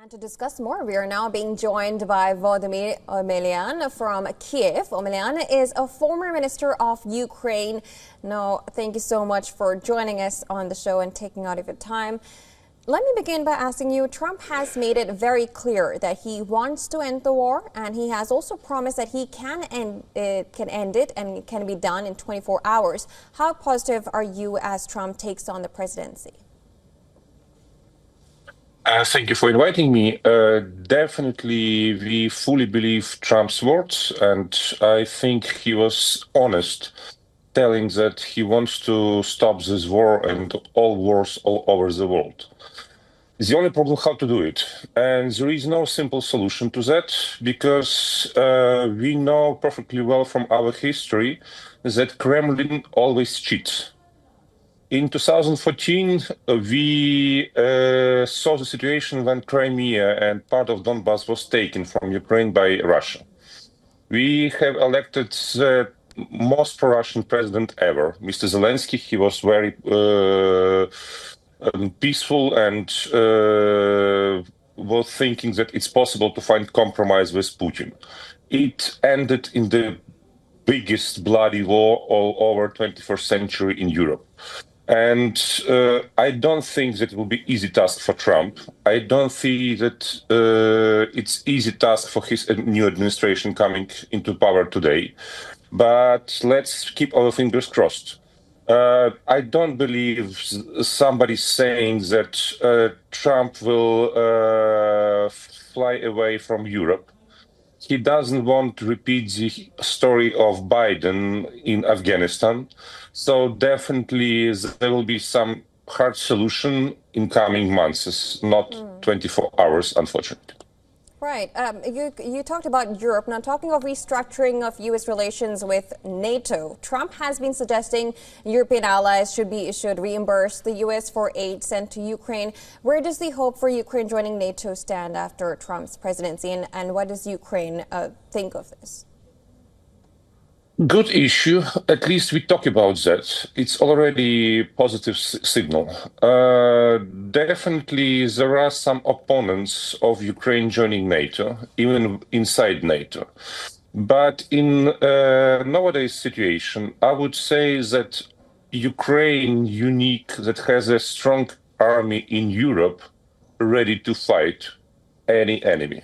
And to discuss more, we are now being joined by Volodymyr Omelian from Kyiv. Omelian is a former minister of Ukraine. Now, thank you so much for joining us on the show and taking out of your time. Let me begin by asking you, Trump has made it very clear that he wants to end the war, and he has also promised that he can end it and it can be done in 24 hours. How positive are you as Trump takes on the presidency? Thank you for inviting me. Definitely, we fully believe Trump's words, and I think he was honest, telling that he wants to stop this war and all wars all over the world. The only problem how to do it, and there is no simple solution to that, because we know perfectly well from our history that Kremlin always cheats. In 2014, we saw the situation when Crimea and part of Donbass was taken from Ukraine by Russia. We have elected the most pro-Russian president ever, Mr. Zelensky. He was very peaceful and was thinking that it's possible to find compromise with Putin. It ended in the biggest bloody war all over 21st century in Europe. And I don't think that it will be easy task for Trump. I don't think that it's easy task for his new administration coming into power today. But let's keep our fingers crossed. I don't believe somebody saying that Trump will fly away from Europe. He doesn't want to repeat the story of Biden in Afghanistan. So definitely there will be some hard solution in coming months, not 24 hours, unfortunately. Right. You talked about Europe. Now, talking of restructuring of U.S. relations with NATO, Trump has been suggesting European allies should reimburse the U.S. for aid sent to Ukraine. Where does the hope for Ukraine joining NATO stand after Trump's presidency, and what does Ukraine think of this? Good issue. At least we talk about that. It's already positive signal. Definitely, there are some opponents of Ukraine joining NATO, even inside NATO. But in nowadays situation, I would say that Ukraine unique, that has a strong army in Europe, ready to fight any enemy.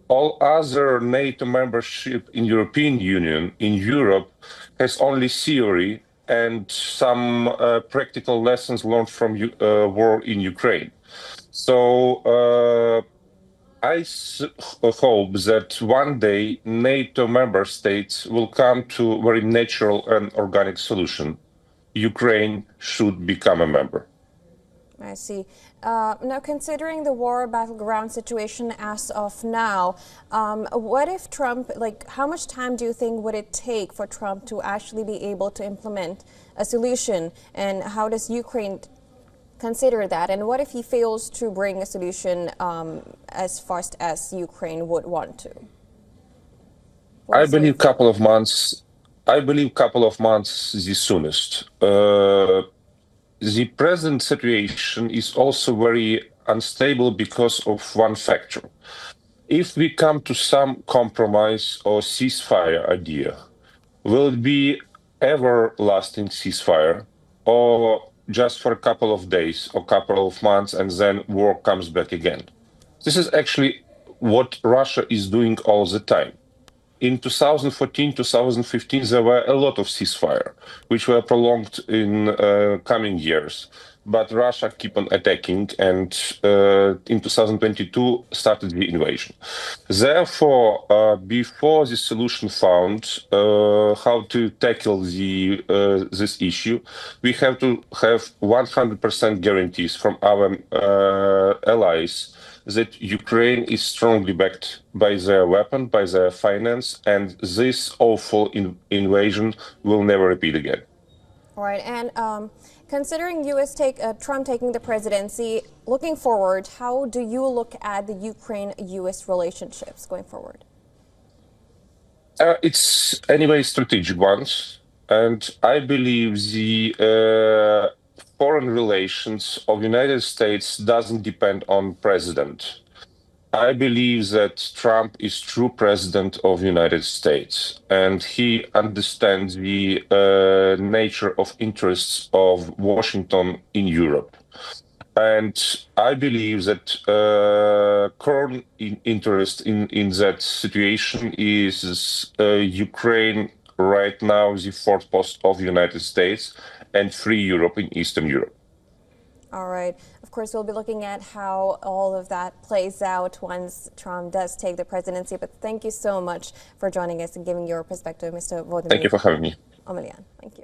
All other NATO membership in European Union, in Europe, has only theory and some practical lessons learned from war in Ukraine. So I hope that one day NATO member states will come to a very natural and organic solution. Ukraine should become a member. I see. Now, considering the war battleground situation as of now, what if Trump, how much time do you think would it take for Trump to actually be able to implement a solution? And how does Ukraine consider that? And what if he fails to bring a solution as fast as Ukraine would want to? I believe couple of months. I believe couple of months is the soonest. The present situation is also very unstable because of one factor. If we come to some compromise or ceasefire idea, will it be everlasting ceasefire or just for a couple of days or couple of months and then war comes back again? This is actually what Russia is doing all the time. In 2014, 2015, there were a lot of ceasefire, which were prolonged in coming years. But Russia keep on attacking, and in 2022 started the invasion. Therefore, before the solution found how to tackle this issue, we have to have 100% guarantees from our allies that Ukraine is strongly backed by their weapon, by their finance, and this awful invasion will never repeat again. All right, and considering Trump taking the presidency, looking forward, how do you look at the Ukraine-U.S. relationships going forward? It's anyway strategic ones, and I believe the foreign relations of United States doesn't depend on president. I believe that Trump is true president of the United States, and he understands the nature of interests of Washington in Europe. And I believe that current interest in that situation is Ukraine right now the force of the United States and free Europe in Eastern Europe. All right. Of course, we'll be looking at how all of that plays out once Trump does take the presidency. But thank you so much for joining us and giving your perspective, Mr. Volodymyr. Thank you for having me. Omelian. Thank you.